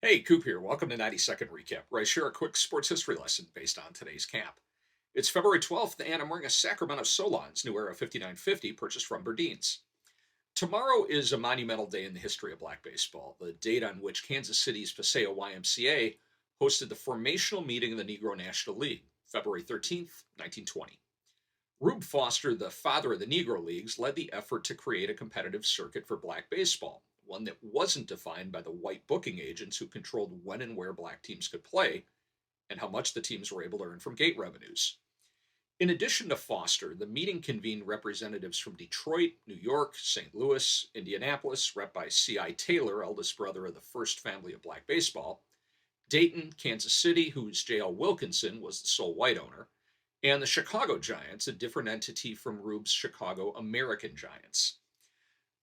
Hey, Coop here. Welcome to 90-Second Recap, where I share a quick sports history lesson based on today's camp. It's February 12th, and I'm wearing a Sacramento Solon's New Era 5950 purchased from Berdeen's. Tomorrow is a monumental day in the history of black baseball, the date on which Kansas City's Paseo YMCA hosted the formational meeting of the Negro National League, February 13th, 1920. Rube Foster, the father of the Negro Leagues, led the effort to create a competitive circuit for black baseball, one that wasn't defined by the white booking agents who controlled when and where black teams could play and how much the teams were able to earn from gate revenues. In addition to Foster, the meeting convened representatives from Detroit, New York, St. Louis, Indianapolis, rep by C.I. Taylor, eldest brother of the first family of black baseball, Dayton, Kansas City, whose J.L. Wilkinson was the sole white owner, and the Chicago Giants, a different entity from Rube's Chicago American Giants.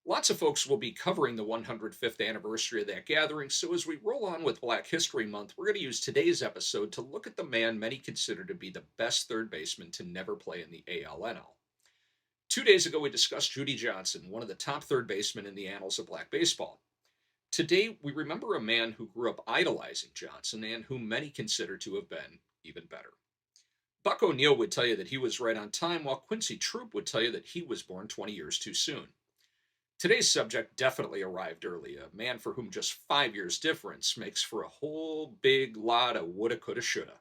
Lots of folks will be covering the 105th anniversary of that gathering, so as we roll on with Black History Month, we're going to use today's episode to look at the man many consider to be the best third baseman to never play in the ALNL. 2 days ago, we discussed Judy Johnson, one of the top third basemen in the annals of black baseball. Today, we remember a man who grew up idolizing Johnson and whom many consider to have been even better. Buck O'Neill would tell you that he was right on time, while Quincy Troop would tell you that he was born 20 years too soon. Today's subject definitely arrived early, a man for whom just 5 years difference makes for a whole big lot of woulda, coulda, shoulda.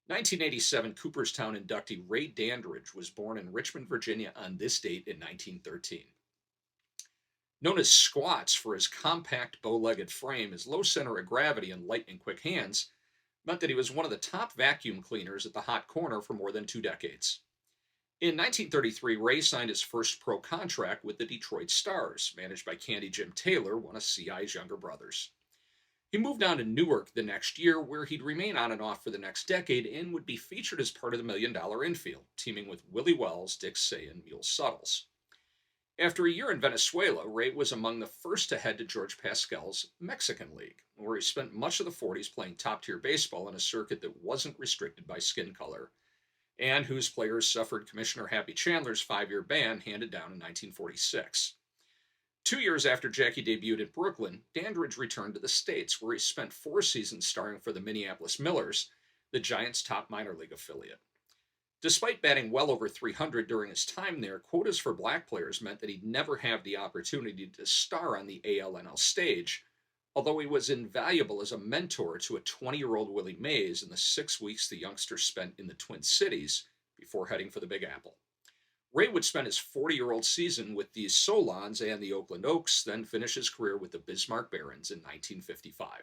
1987 Cooperstown inductee Ray Dandridge was born in Richmond, Virginia on this date in 1913. Known as Squats for his compact bow legged frame, his low center of gravity, and lightning quick hands meant that he was one of the top vacuum cleaners at the hot corner for more than 2 decades. In 1933, Ray signed his first pro contract with the Detroit Stars, managed by Candy Jim Taylor, one of CI's younger brothers. He moved on to Newark the next year, where he'd remain on and off for the next decade and would be featured as part of the Million Dollar Infield, teaming with Willie Wells, Dick Say, and Mule Suttles. After a year in Venezuela, Ray was among the first to head to George Pascal's Mexican League, where he spent much of the 40s playing top tier baseball in a circuit that wasn't restricted by skin color, and whose players suffered Commissioner Happy Chandler's 5 year ban handed down in 1946. 2 years after Jackie debuted in Brooklyn, Dandridge returned to the States, where he spent 4 seasons starring for the Minneapolis Millers, the Giants' top minor league affiliate. Despite batting well over 300 during his time there, quotas for black players meant that he'd never have the opportunity to star on the ALNL stage, although he was invaluable as a mentor to a 20-year-old Willie Mays in the 6 weeks the youngster spent in the Twin Cities before heading for the Big Apple. Ray would spend his 40-year-old season with the Solons and the Oakland Oaks, then finish his career with the Bismarck Barons in 1955.